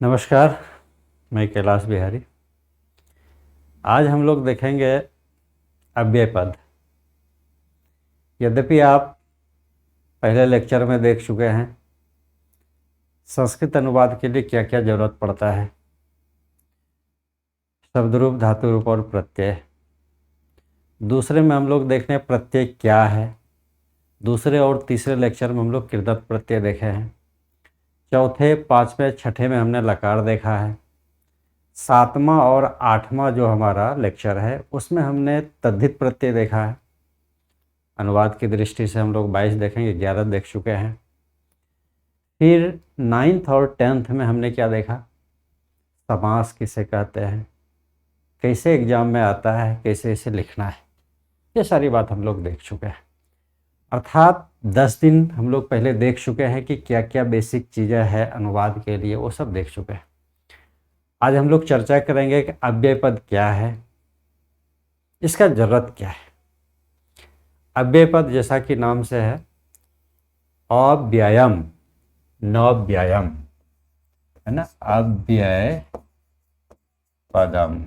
नमस्कार, मैं कैलाश बिहारी। आज हम लोग देखेंगे अव्यय पद। यद्यपि आप पहले लेक्चर में देख चुके हैं संस्कृत अनुवाद के लिए क्या क्या ज़रूरत पड़ता है, शब्द रूप, धातु रूप और प्रत्यय। दूसरे में हम लोग देख रहे हैं प्रत्यय क्या है। दूसरे और तीसरे लेक्चर में हम लोग कृदंत प्रत्यय देखे हैं। चौथे, पाँचवें, छठे में हमने लकार देखा है। सातवां और आठवां जो हमारा लेक्चर है उसमें हमने तद्धित प्रत्यय देखा है। अनुवाद की दृष्टि से हम लोग 22 देखेंगे, 11 देख चुके हैं। फिर 9th और 10th में हमने क्या देखा, समास किसे कहते हैं, कैसे एग्जाम में आता है, कैसे इसे लिखना है, ये सारी बात हम लोग देख चुके हैं। अर्थात 10 दिन हम लोग पहले देख चुके हैं कि क्या क्या बेसिक चीज़ें हैं अनुवाद के लिए, वो सब देख चुके हैं। आज हम लोग चर्चा करेंगे कि अव्यय पद क्या है, इसका जरूरत क्या है। अव्यय पद जैसा कि नाम से है अव्ययम, नव्ययम, है ना, अव्यय पदम।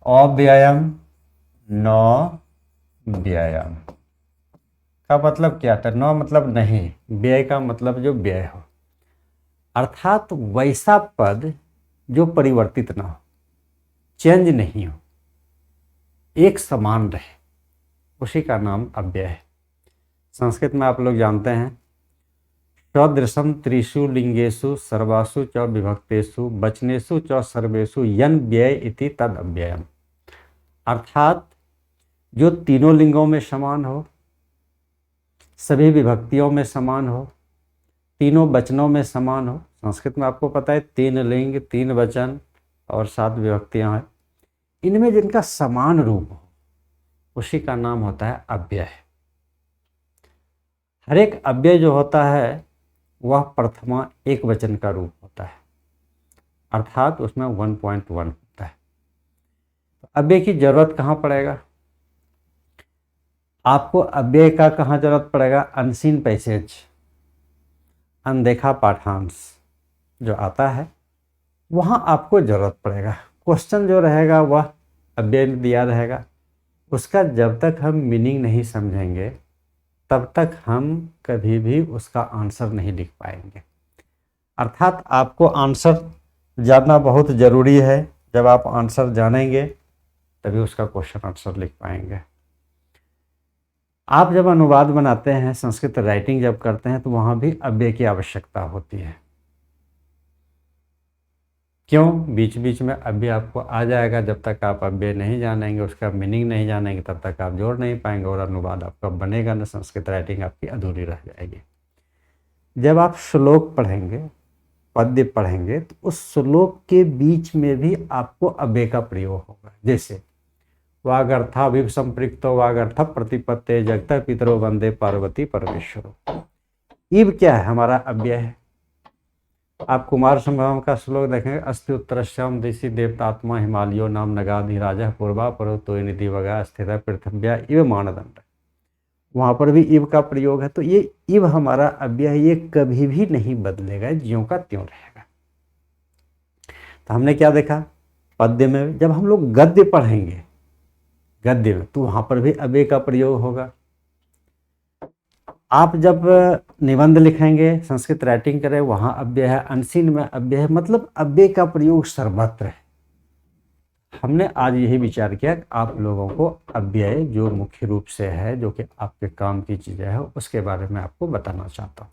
अव्ययम नव्ययम का मतलब क्या था? न मतलब नहीं, व्यय का मतलब जो व्यय हो, अर्थात वैसा पद जो परिवर्तित ना हो, चेंज नहीं हो, एक समान रहे, उसी का नाम अव्यय है। संस्कृत में आप लोग जानते हैं सदृशम त्रिषु लिंगेषु सर्वासु च विभक्तेषु वचनेषु च सर्वेषु यन व्यय इति तद अव्ययम। अर्थात जो तीनों लिंगों में समान हो, सभी विभक्तियों में समान हो, तीनों वचनों में समान हो। संस्कृत में आपको पता है 3 लिंग, 3 वचन और 7 विभक्तियां हैं। इनमें जिनका समान रूप हो उसी का नाम होता है अव्यय। हर एक अव्यय जो होता है वह प्रथमा एक वचन का रूप होता है, अर्थात उसमें 1.1 होता है। तो अव्यय की जरूरत कहाँ पड़ेगा आपको? अव्यय का कहाँ जरूरत पड़ेगा? अनसीन पैसेज, अनदेखा पाठांश जो आता है वहाँ आपको जरूरत पड़ेगा। क्वेश्चन जो रहेगा वह अव्यय में दिया रहेगा, उसका जब तक हम मीनिंग नहीं समझेंगे तब तक हम कभी भी उसका आंसर नहीं लिख पाएंगे। अर्थात आपको आंसर जानना बहुत ज़रूरी है। जब आप आंसर जानेंगे तभी उसका क्वेश्चन आंसर लिख पाएंगे। आप जब अनुवाद बनाते हैं, संस्कृत राइटिंग जब करते हैं, तो वहाँ भी अव्यय की आवश्यकता होती है। क्यों? बीच बीच में अव्यय आपको आ जाएगा। जब तक आप अव्यय नहीं जानेंगे, उसका मीनिंग नहीं जानेंगे, तब तक आप जोड़ नहीं पाएंगे और अनुवाद आपका बनेगा न, संस्कृत राइटिंग आपकी अधूरी रह जाएगी। जब आप श्लोक पढ़ेंगे, पद्य पढ़ेंगे, तो उस श्लोक के बीच में भी आपको अव्यय का प्रयोग होगा। जैसे वागर्था संपृक्तो वागर्थ प्रतिपत्ते जगत पितरो वंदे पार्वती परमेश्वरो। इव क्या है? हमारा अव्यय है। आप कुमार संभवम का श्लोक देखेंगे, अस्ति उत्तरश्याम देशी देवतात्मा हिमालयो नाम नगाधिराज पूर्वा पर्वतो निधि वगा स्थित पृथ्व्या इव मानदंड। वहाँ पर भी इव का प्रयोग है। तो ये इव हमारा अव्यय है, ये कभी भी नहीं बदलेगा, ज्यों का त्यों रहेगा। तो हमने क्या देखा पद्य में? जब हम लोग गद्य पढ़ेंगे, गद्य में, तो वहाँ पर भी अव्यय का प्रयोग होगा। आप जब निबंध लिखेंगे, संस्कृत राइटिंग करें, वहाँ अव्यय है। अनसीन में अव्यय है, मतलब अव्यय का प्रयोग सर्वत्र है। हमने आज यही विचार किया कि आप लोगों को अव्यय जो मुख्य रूप से है, जो कि आपके काम की चीज़ें है, उसके बारे में आपको बताना चाहता हूँ।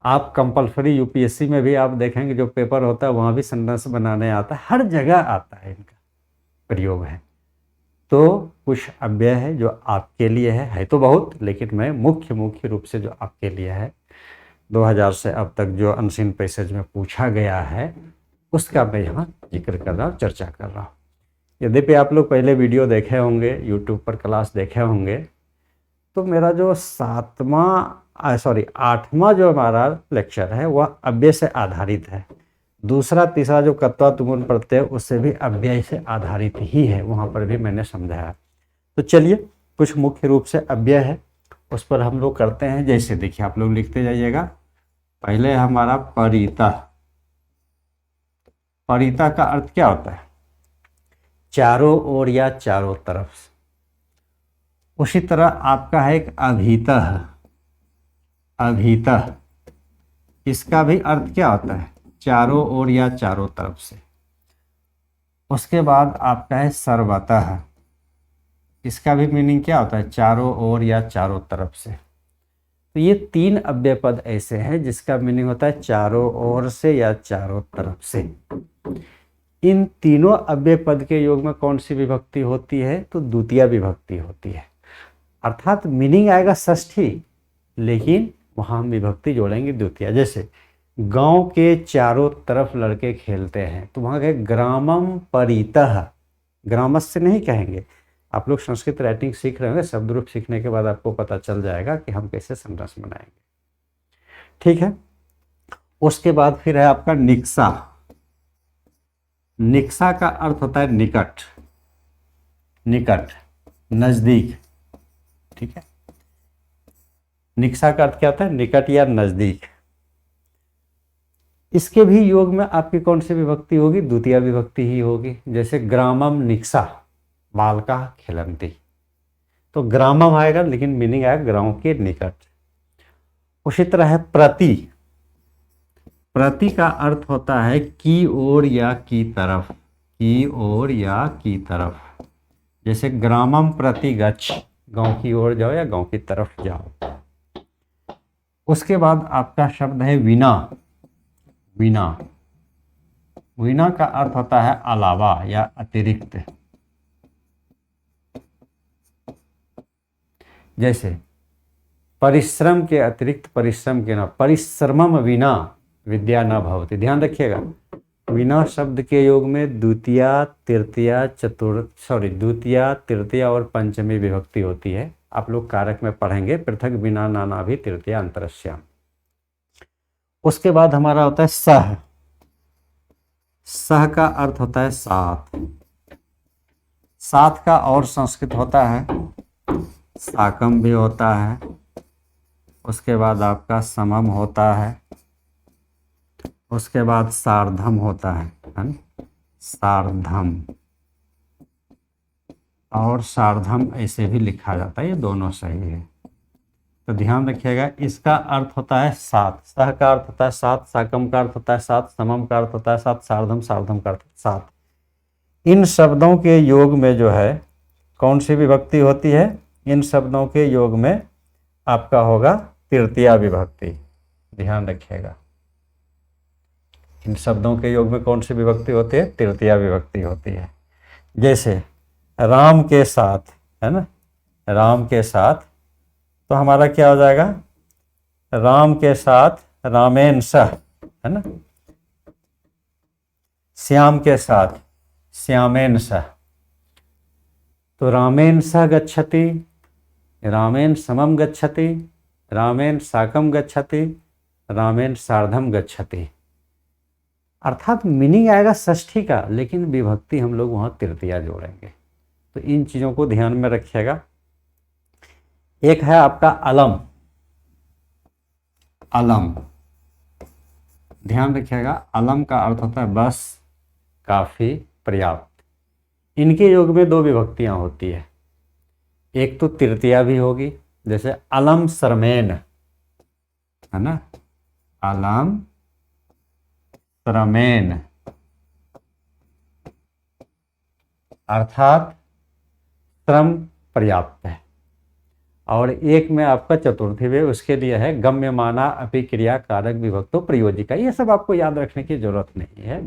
आप कंपल्सरी यूपीएससी में भी आप देखेंगे जो पेपर होता है वहाँ भी सेंटेंस बनाने आता है, हर जगह आता है, इनका प्रयोग है। तो कुछ अव्यय है जो आपके लिए है तो बहुत, लेकिन मैं मुख्य रूप से जो आपके लिए है, 2000 से अब तक जो अनसीन पैसेज में पूछा गया है उसका मैं यहाँ जिक्र कर रहा हूँ, चर्चा कर रहा हूँ। यद्यपि आप लोग पहले वीडियो देखे होंगे, यूट्यूब पर क्लास देखे होंगे, तो मेरा जो 8वां जो हमारा लेक्चर है वह अव्यय से आधारित है। दूसरा तीसरा जो कत्वा तुमुल प्रत्यय उससे भी अव्यय से आधारित ही है, वहाँ पर भी मैंने समझाया। तो चलिए, कुछ मुख्य रूप से अव्यय है उस पर हम लोग करते हैं। जैसे देखिए आप लोग लिखते जाइएगा। पहले हमारा परितः। परितः का अर्थ क्या होता है? चारों ओर या चारों तरफ से। उसी तरह आपका है एक अभीतः। अभीतः, इसका भी अर्थ क्या होता है? चारों ओर या चारों तरफ से। उसके बाद आपका है सर्वतः। इसका भी मीनिंग क्या होता है? चारों ओर या चारों तरफ से। तो ये 3 अव्यय पद ऐसे हैं जिसका मीनिंग होता है चारों ओर से या चारों तरफ से। इन तीनों अव्यय पद के योग में कौन सी विभक्ति होती है? तो द्वितीय विभक्ति होती है। अर्थात मीनिंग आएगा षष्ठी, लेकिन वहां हम विभक्ति जोड़ेंगे द्वितीय। जैसे गांव के चारों तरफ लड़के खेलते हैं, तो वहां कहे ग्रामम परितः। ग्रामस से नहीं कहेंगे। आप लोग संस्कृत राइटिंग सीख रहे होंगे, शब्द रूप सीखने के बाद आपको पता चल जाएगा कि हम कैसे सेंटेंस बनाएंगे। ठीक है। उसके बाद फिर है आपका निक्सा। निक्सा का अर्थ होता है निकट, निकट, नजदीक। ठीक है। निक्सा का अर्थ क्या होता है? निकट या नजदीक। इसके भी योग में आपकी कौन सी विभक्ति होगी? द्वितीय विभक्ति ही होगी। जैसे ग्रामम निक्सा बालका खेलंती, तो ग्रामम आएगा लेकिन मीनिंग आएगा गांव के निकट। उसी तरह है प्रति। प्रति का अर्थ होता है की ओर या की तरफ, की ओर या की तरफ। जैसे ग्रामम प्रति गच्छ, गांव की ओर जाओ या गांव की तरफ जाओ। उसके बाद आपका शब्द है विना। विना। विना का अर्थ होता है अलावा या अतिरिक्त। जैसे परिश्रम के अतिरिक्त परिश्रम के न, परिश्रमम विना विद्या न भवति। ध्यान रखिएगा, विना शब्द के योग में द्वितीय, तृतीय और पंचमी विभक्ति होती है। आप लोग कारक में पढ़ेंगे, पृथक विना नाना भी तृतीय अंतरस्याम। उसके बाद हमारा होता है सह। सह का अर्थ होता है साथ। साथ का और संस्कृत होता है साकम भी होता है। उसके बाद आपका समम होता है। उसके बाद सार्धम होता है ना? सार्धम और सार्धम ऐसे भी लिखा जाता है, ये दोनों सही है। तो ध्यान रखिएगा, इसका अर्थ होता है सात। सह का अर्थ होता है सात, साकम का अर्थ होता है सात, समम का अर्थ होता है सात, सार्धम सार्धम का अर्थ सात। इन शब्दों के योग में जो है कौन सी विभक्ति होती है? इन शब्दों के योग में आपका होगा तृतीया विभक्ति। ध्यान रखिएगा, इन शब्दों के योग में कौन सी विभक्ति होती है? तृतीया विभक्ति होती है। जैसे राम के साथ, है ना, राम के साथ, तो हमारा क्या हो जाएगा? राम के साथ रामेन सह, है ना। श्याम के साथ श्यामेन सह, तो रामेन सह गच्छति, रामेन समम गच्छति, रामेन साकम गच्छति, रामेन सार्धम गच्छति। अर्थात मीनिंग आएगा षष्ठी का, लेकिन विभक्ति हम लोग वहाँ तृतीया जोड़ेंगे। तो इन चीज़ों को ध्यान में रखिएगा। एक है आपका अलम। अलम, ध्यान रखिएगा, अलम का अर्थ होता है बस, काफ़ी, पर्याप्त। इनके योग में दो विभक्तियाँ होती है। एक तो तृतीया भी होगी, जैसे अलम श्रमेन, है ना, अलम श्रमेन, अर्थात श्रम पर्याप्त है। और एक में आपका चतुर्थी में उसके लिए है गम्यमाना अपि क्रिया कारक विभक्तो प्रयोजिका। ये सब आपको याद रखने की जरूरत नहीं है,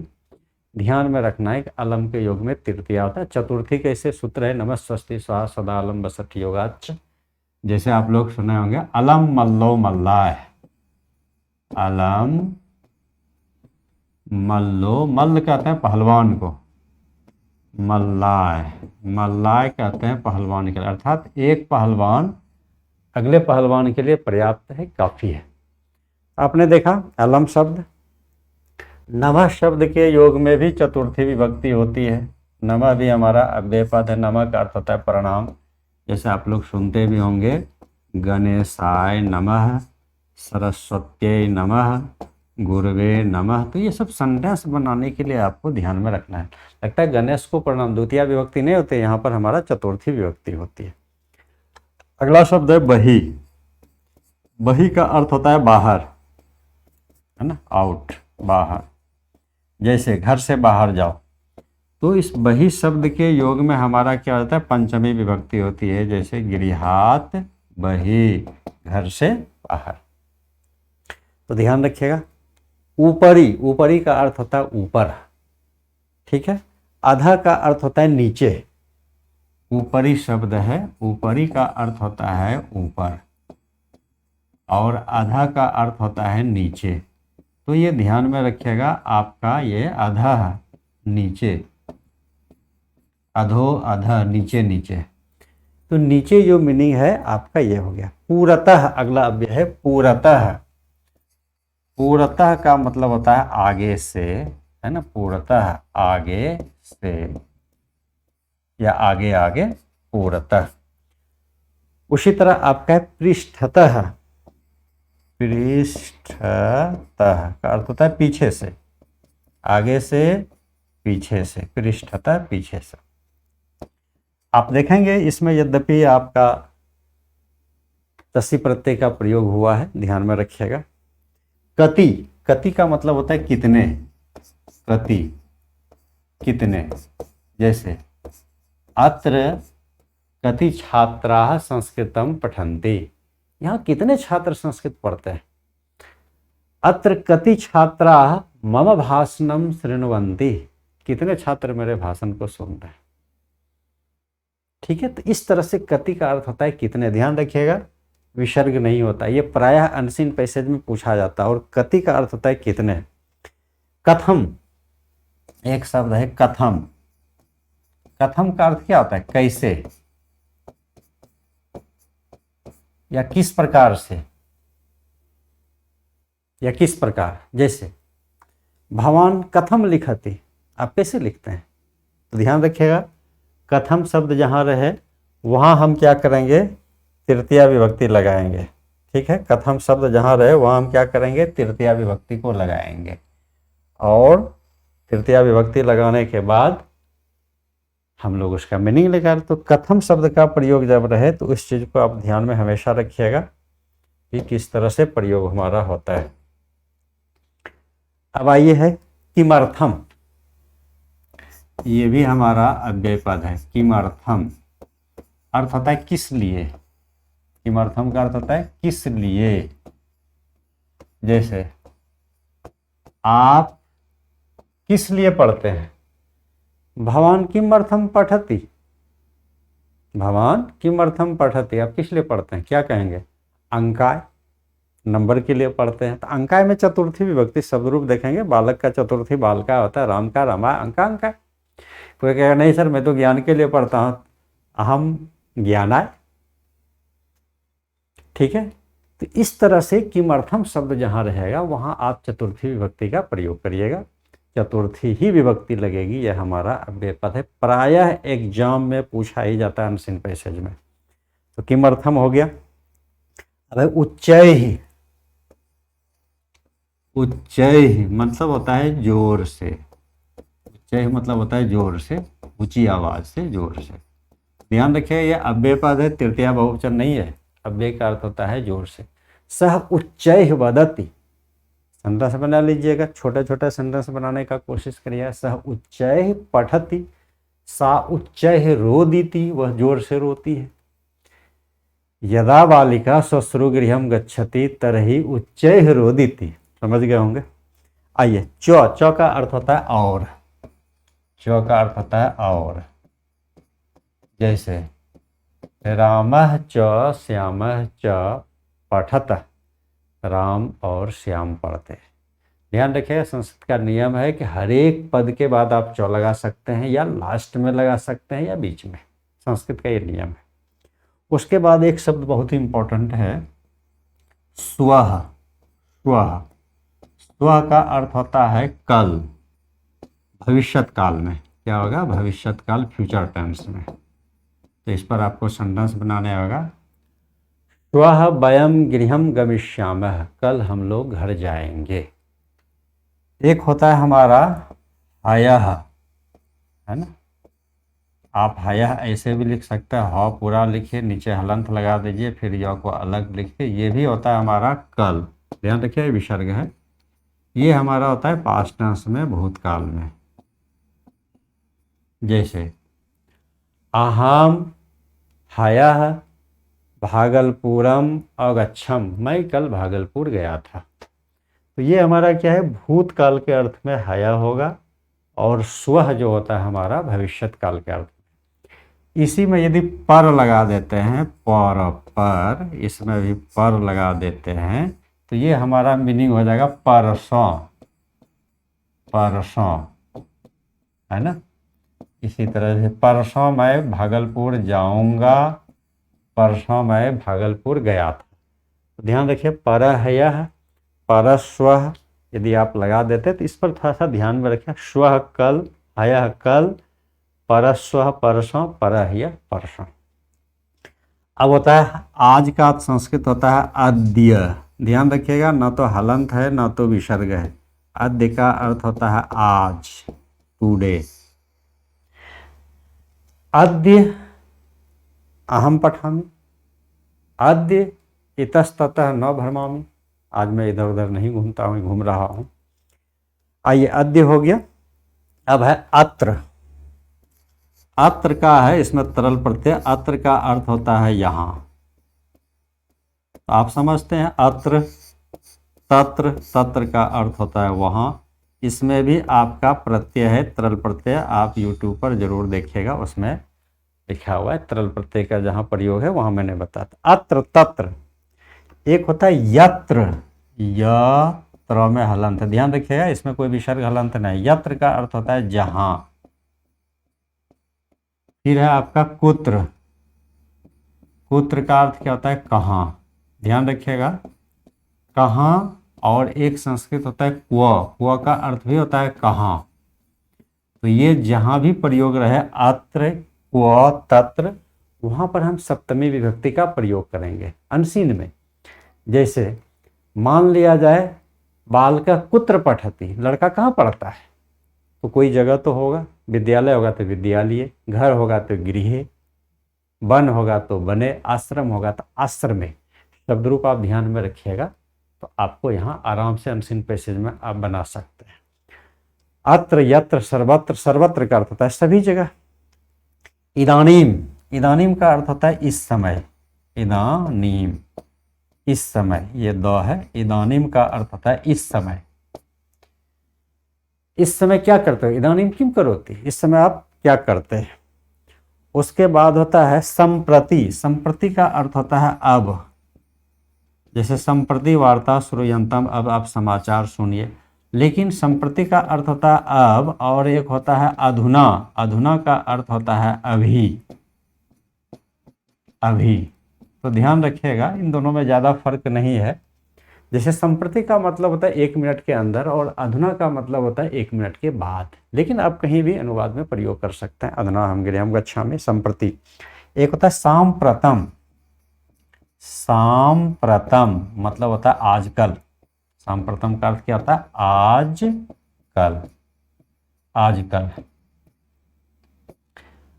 ध्यान में रखना है कि अलम के योग में तृतीया होता है। चतुर्थी कैसे सूत्र है? नमस्वस्ति स्वाहा सदा अलम बसठ योगाच। जैसे आप लोग सुने होंगे अलम मल्लो मल्लाय, अलम मल्लो, मल्ल कहते हैं पहलवान को, मल्लाय, मल्लाय कहते हैं पहलवान के लिए। अर्थात एक पहलवान अगले पहलवान के लिए पर्याप्त है, काफ़ी है। आपने देखा अलम शब्द। नमः शब्द के योग में भी चतुर्थी विभक्ति होती है। नमः भी हमारा अव्यय पद है। नमः का अर्थ होता है प्रणाम। जैसे आप लोग सुनते भी होंगे गणेशाय नमः, सरस्वत्यै नमः, गुरुवे नमः। तो ये सब सेंटेंस बनाने के लिए आपको ध्यान में रखना है। लगता है गणेश को प्रणाम द्वितीय विभक्ति नहीं होती, यहाँ पर हमारा चतुर्थी विभक्ति होती है। अगला शब्द है बही। बही का अर्थ होता है बाहर, है ना, आउट, बाहर। जैसे घर से बाहर जाओ, तो इस बही शब्द के योग में हमारा क्या होता है, पंचमी विभक्ति होती है। जैसे गृहात बही, घर से बाहर। तो ध्यान रखिएगा। ऊपरी, ऊपरी का अर्थ होता है ऊपर, ठीक है। अधः का अर्थ होता है नीचे। ऊपरी शब्द है, ऊपरी का अर्थ होता है ऊपर, और अधः का अर्थ होता है नीचे। तो ये ध्यान में रखिएगा, आपका ये अधः नीचे, अधो अधः नीचे नीचे। तो नीचे जो मीनिंग है आपका ये हो गया। पूरतः, अगला अव्यय है पूरतः। पूरतः का मतलब होता है आगे से, है ना, पूरतः आगे से या आगे आगे, पूरतः। उसी तरह आपका है पृष्ठतः। पृष्ठतः का अर्थ होता है पीछे से, आगे से पीछे से, पृष्ठतः पीछे से। आप देखेंगे इसमें यद्यपि आपका तसी प्रत्यय का प्रयोग हुआ है, ध्यान में रखिएगा। कति, कति का मतलब होता है कितने, कति, कितने। जैसे अत्र कति छात्राः संस्कृतं पठन्ति, यहाँ कितने छात्र संस्कृत पढ़ते हैं। अत्र कति छात्राः मम भाषणं शृण्वन्ति, कितने छात्र मेरे भाषण को सुन रहे हैं, ठीक है। तो इस तरह से कति का अर्थ होता है कितने। ध्यान रखिएगा, विसर्ग नहीं होता, ये प्रायः अनसीन पैसेज में पूछा जाता है। और कति का अर्थ होता है कितने। कथम, एक शब्द है कथम। कथम का अर्थ क्या होता है, कैसे या किस प्रकार से, या किस प्रकार। जैसे भवान कथम लिखति, आप कैसे लिखते हैं। तो ध्यान रखिएगा, कथम शब्द जहाँ रहे वहाँ हम क्या करेंगे, तृतीया विभक्ति लगाएंगे, ठीक है। कथम शब्द जहाँ रहे वहाँ हम क्या करेंगे, तृतीया विभक्ति को लगाएंगे। और तृतीया विभक्ति लगाने के बाद हम लोग उसका मीनिंग निकाल। तो कथम शब्द का प्रयोग जब रहे तो इस चीज़ को आप ध्यान में हमेशा रखिएगा कि किस तरह से प्रयोग हमारा होता है। अब आइए है किमर्थम। ये भी हमारा अव्यय पद है। किमर्थम अर्थ होता है किस लिए। किमर्थम का अर्थ होता है किस लिए। जैसे आप किस लिए पढ़ते हैं, भवान किमर्थम पठति, भवान किमर्थम पठति, आप किस लिए पढ़ते हैं, क्या कहेंगे, अंकाय, नंबर के लिए पढ़ते हैं। तो अंकाय में चतुर्थी विभक्ति शब्द रूप देखेंगे, बालक का चतुर्थी बालका होता है, राम का रमा, अंका अंकाय। कोई कहेगा नहीं सर मैं तो ज्ञान के लिए पढ़ता हूँ, अहम ज्ञानाय, ठीक है। तो इस तरह से किमर्थम शब्द जहाँ रहेगा वहाँ आप चतुर्थी विभक्ति का प्रयोग करिएगा। चतुर्थी ही विभक्ति लगेगी, यह हमारा अव्यय पद है। प्रायः एग्जाम में पूछा ही जाता है अनसीन पैसेज में। तो किमर्थम हो गया। अब उच्चैः, उच्चैः मतलब होता है जोर से। उच्चैः मतलब होता है जोर से, ऊंची आवाज से, जोर से। ध्यान रखिए ये अव्यय पद है, तृतीया बहुवचन नहीं है। अव्यय का अर्थ होता है जोर से। सह उच्चैः वदति, सेंटेंस बना लीजिएगा, छोटे छोटे सेंटेंस बनाने का कोशिश करिए। सह उच्चैः पठति, सा उच्चैः रोदिति, वह जोर से रोती है। यदा बालिका श्वश्रुगृहं गच्छति तर्हि उच्चैः रोदिति, समझ गए होंगे। आइए च का अर्थ होता है और। च का अर्थ होता है और। जैसे रामः च श्यामः च पठत, राम और श्याम पढ़ते हैं। ध्यान रखिए संस्कृत का नियम है कि हर एक पद के बाद आप च लगा सकते हैं, या लास्ट में लगा सकते हैं, या बीच में। संस्कृत का ये नियम है। उसके बाद एक शब्द बहुत ही इंपॉर्टेंट है, स्वः। स्वः, स्वः का अर्थ होता है कल, भविष्यत काल में। क्या होगा, भविष्यत काल, फ्यूचर टेंस में। तो इस पर आपको सेंटेंस बनाने होगा। श्वः वयं गृहं गमिष्यामः, कल हम लोग घर जाएंगे। एक होता है हमारा हयः, है ना, आप हयः ऐसे भी लिख सकते हैं, ह पूरा लिखिए, नीचे हलंत लगा दीजिए, फिर य को अलग लिखिए। ये भी होता है हमारा कल, ध्यान रखिए विसर्ग है। ये हमारा होता है पास्ट टेंस में, भूतकाल में। जैसे अहम हयः भागलपुरम अगच्छम, मैं कल भागलपुर गया था। तो ये हमारा क्या है, भूतकाल के अर्थ में हया होगा, और स्वः जो होता है हमारा भविष्यत काल के अर्थ में। इसी में यदि पर लगा देते हैं, पर इसमें भी पर लगा देते हैं, तो ये हमारा मीनिंग हो जाएगा परसों, परसों, है ना। इसी तरह से परसों मैं भागलपुर जाऊंगा, परसों मैं भागलपुर गया था। तो ध्यान रखिए, परहयः परस्वः यदि आप लगा देते तो इस पर थोड़ा सा ध्यान में रखिए। स्वः कल, हयः कल, परस्वः परसों, परह्यः परसों। अब होता है आज का संस्कृत होता है अद्य। ध्यान रखिएगा, ना तो हलंत है ना तो विसर्ग है। अद्य का अर्थ होता है आज, टुडे। अद्य अहम पठामि, अद्य इतस्ततः न भ्रमामि, आज मैं इधर उधर नहीं घूमता हूँ, घूम रहा हूँ। आइए, अद्य हो गया। अब है अत्र। अत्र का है इसमें तरल प्रत्यय, अत्र का अर्थ होता है यहाँ। तो आप समझते हैं अत्र, तत्र, तत्र का अर्थ होता है वहाँ। इसमें भी आपका प्रत्यय है तरल प्रत्यय, आप यूट्यूब पर जरूर देखिएगा, उसमें लिखा हुआ है तरल प्रत्यय का जहाँ प्रयोग है वहाँ मैंने बताया। अत्र, तत्र। एक होता है यत्र, यत्र में हलंत, ध्यान रखिएगा इसमें कोई विसर्ग हलंत नहीं। यत्र का अर्थ होता है जहां। फिर है आपका कुत्र, कुत्र का अर्थ क्या होता है कहाँ, ध्यान रखिएगा कहाँ। और एक संस्कृत होता है क्व, क्व का अर्थ भी होता है कहाँ। तो ये जहां भी प्रयोग रहे, अत्र, क्व, तत्र, वहां पर हम सप्तमी विभक्ति का प्रयोग करेंगे अनसीन में। जैसे मान लिया जाए बालका कुत्र पठति, लड़का कहाँ पढ़ता है, तो कोई जगह तो होगा, विद्यालय होगा तो विद्यालय, घर होगा तो गृह, वन होगा तो बने, आश्रम होगा तो आश्रमे। शब्द रूप आप ध्यान में रखिएगा, तो आपको यहाँ आराम से अनसीन पैसेज में आप बना सकते हैं। अत्र, यत्र, सर्वत्र, सर्वत्र का अर्थ होता है सभी जगह। इदानीम, इदानीम का अर्थ होता है इस समय, इदानीम, इस समय, ये दो है। इदानीम का अर्थ होता है इस समय। इस समय क्या करते हो, इदानीम किम करोति, इस समय आप क्या करते हैं। उसके बाद होता है संप्रति, संप्रति का अर्थ होता है अब। जैसे संप्रति वार्ता श्रूयन्तम, अब आप समाचार सुनिए। लेकिन संप्रति का अर्थ होता है अब, और एक होता है अधुना, अधुना का अर्थ होता है अभी, अभी। तो ध्यान रखिएगा इन दोनों में ज़्यादा फर्क नहीं है। जैसे संप्रति का मतलब होता है 1 मिनट के अंदर, और अधुना का मतलब होता है 1 मिनट के बाद। लेकिन आप कहीं भी अनुवाद में प्रयोग कर सकते हैं, अधुना हम गृहं गच्छामि, संप्रति। एक होता है सांप्रतम, सांप्रतम मतलब होता है आजकल। सांप्रतम का अर्थ क्या होता है, आज कल, आजकल,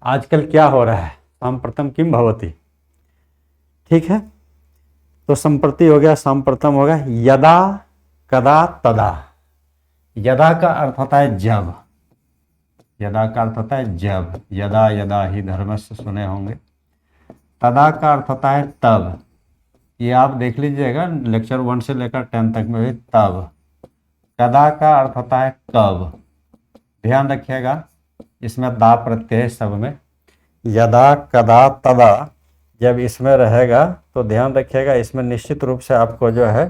आजकल क्या हो रहा है, सांप्रतम किम भवति। ठीक है, तो संप्रति हो गया, सांप्रतम हो गया। यदा, कदा, तदा। यदा का अर्थ होता है जब, यदा का अर्थ होता है जब, यदा यदा ही धर्मस्य सुने होंगे। तदा का अर्थ होता है तब, ये आप देख लीजिएगा लेक्चर 1 से लेकर 10 तक में भी तब। कदा का अर्थ होता है कब, ध्यान रखिएगा इसमें दा प्रत्यय सब में। यदा, कदा, तदा जब इसमें रहेगा तो ध्यान रखिएगा इसमें निश्चित रूप से आपको जो है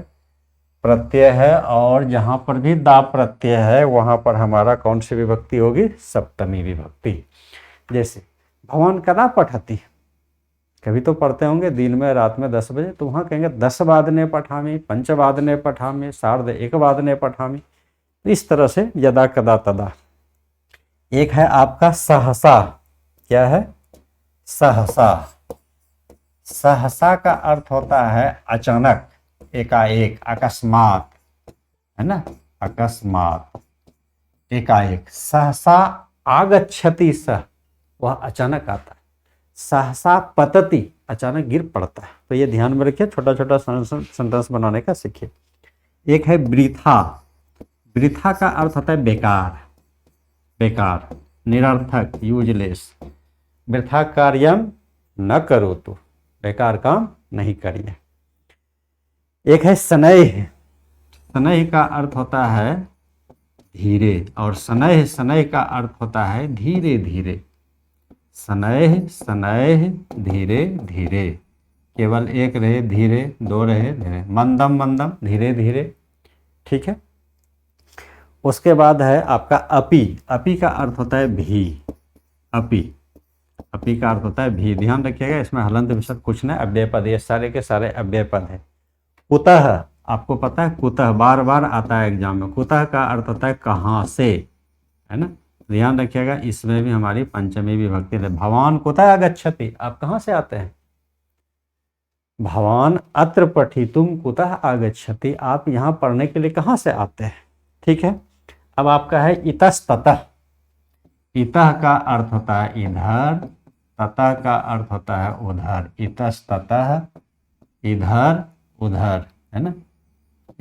प्रत्यय है, और जहाँ पर भी दा प्रत्यय है वहाँ पर हमारा कौन सी विभक्ति होगी, सप्तमी विभक्ति। जैसे भगवान कदा पठति, कभी तो पढ़ते होंगे दिन में, रात में 10 बजे, तो वहाँ कहेंगे 10 वादने पठामि, 5 वादने पठामि, 1:30 वादने पठामि। इस तरह से यदा, कदा, तदा। एक है आपका सहसा, क्या है, सहसा, सहसा का अर्थ होता है अचानक, एकाएक, अकस्मात, है ना, अकस्मात, एकाएक। सहसा आगच्छति सह, वह अचानक आता है। सहसा पतति, अचानक गिर पड़ता है। तो ये ध्यान में रखिए, छोटा छोटा सेंटेंस बनाने का सीखिए। एक है वृथा। वृथा का अर्थ होता है बेकार, बेकार, निरर्थक, यूजलेस। वृथा कार्यम न करो, तो बेकार काम नहीं करिए। एक है शनैः। शनैः का अर्थ होता है धीरे, और शनैः, शनैः का अर्थ होता है धीरे धीरे। शनैः, शनैः, धीरे धीरे, केवल एक रहे धीरे, दो रहे धीरे। मंदम, मंदम, धीरे धीरे, ठीक है। उसके बाद है आपका अपि। अपि का अर्थ होता है भी, अपि, अपि का अर्थ होता है भी। ध्यान रखिएगा, इसमें हलंत विसर्ग कुछ नहीं, अव्यय पद, ये सारे के सारे अव्यय पद है। कुतः, आपको पता है कुतः बार बार आता है एग्जाम में। कुतः का अर्थ होता है कहाँ से, है ना। ध्यान रखिएगा, इसमें भी हमारी पंचमी विभक्ति है। भवान कुतः आगच्छति, आप कहाँ से आते हैं। भवान अत्र पठितुम कुतः आगच्छति, आप यहाँ पढ़ने के लिए कहाँ से आते हैं, ठीक है। अब आपका है इतस्ततः। इतः का अर्थ होता है इधर, ततः का अर्थ होता है उधर। इतस्ततः, इधर उधर, है ना,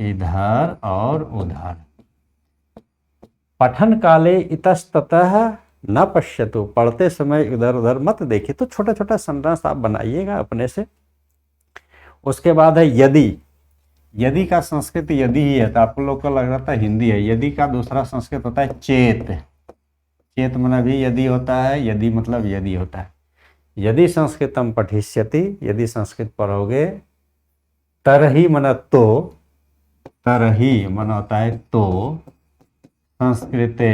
इधर और उधर। पठन काले इतस्ततः न पश्यतु, पढ़ते समय इधर उधर मत देखिए। तो छोटा छोटा सेंटेंस आप बनाइएगा अपने से। उसके बाद है यदि। यदि का संस्कृत यदि ही है, तो आप लोग को लग रहा था हिंदी है। यदि का दूसरा संस्कृत होता है चेत। चेत मतलब भी यदि होता है, यदि मतलब यदि होता है। यदि संस्कृतम पठिष्यति, यदि संस्कृत पढ़ोगे। तरही मन तो, तरही मन होता है तो, संस्कृते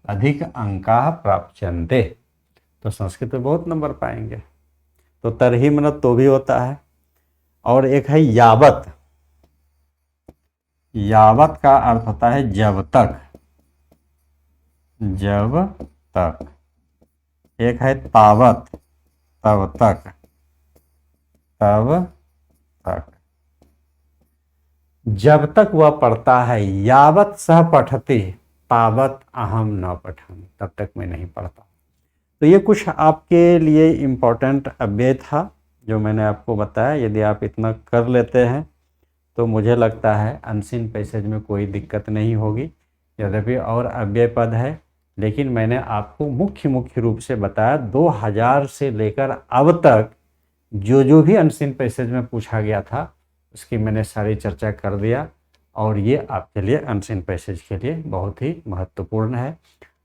अधिक अंका प्राप्यन्ते, तो संस्कृत में बहुत नंबर पाएंगे। तो तरही मन तो भी होता है। और एक है यावत। यावत का अर्थ होता है जब तक, जब तक। एक है तावत, तब तक, तब तक। जब तक वह पढ़ता है। यावत सह पठते, तावत अहम न पठामि, तब तक मैं नहीं पढ़ता। तो ये कुछ आपके लिए इम्पोर्टेंट अव्यय था जो मैंने आपको बताया। यदि आप इतना कर लेते हैं तो मुझे लगता है अनसीन पैसेज में कोई दिक्कत नहीं होगी। यद्यपि और अव्यय पद है, लेकिन मैंने आपको मुख्य रूप से बताया 2000 से लेकर अब तक जो भी अनसीन पैसेज में पूछा गया था उसकी मैंने सारी चर्चा कर दिया। और ये आपके लिए अनसीन पैसेज के लिए बहुत ही महत्वपूर्ण है।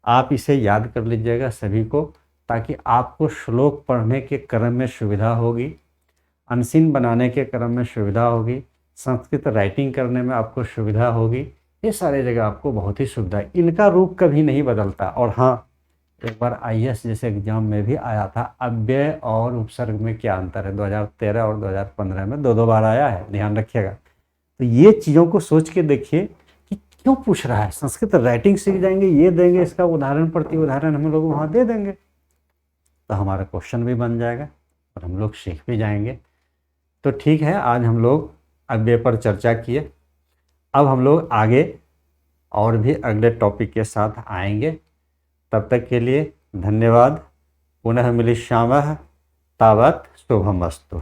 आप इसे याद कर लीजिएगा सभी को, ताकि आपको श्लोक पढ़ने के क्रम में सुविधा होगी, अनसीन बनाने के क्रम में सुविधा होगी, संस्कृत राइटिंग करने में आपको सुविधा होगी। ये सारे जगह आपको बहुत ही सुविधा है। इनका रूप कभी नहीं बदलता। और हाँ, एक बार IAS जैसे एग्जाम में भी आया था, अव्यय और उपसर्ग में क्या अंतर है। 2013 और 2015 में दो बार आया है, ध्यान रखिएगा। तो ये चीज़ों को सोच के देखिए कि क्यों पूछ रहा है। संस्कृत राइटिंग सीख जाएंगे, ये देंगे, इसका उदाहरण प्रति उदाहरण हम लोग वहाँ दे देंगे, तो हमारा क्वेश्चन भी बन जाएगा और हम लोग सीख भी जाएंगे। तो ठीक है, आज हम लोग अव्यय पर चर्चा किए। अब हम लोग आगे और भी अगले टॉपिक के साथ आएंगे। तब तक के लिए धन्यवाद। पुनः मिलिष्यामः, तावत् शुभमस्तु।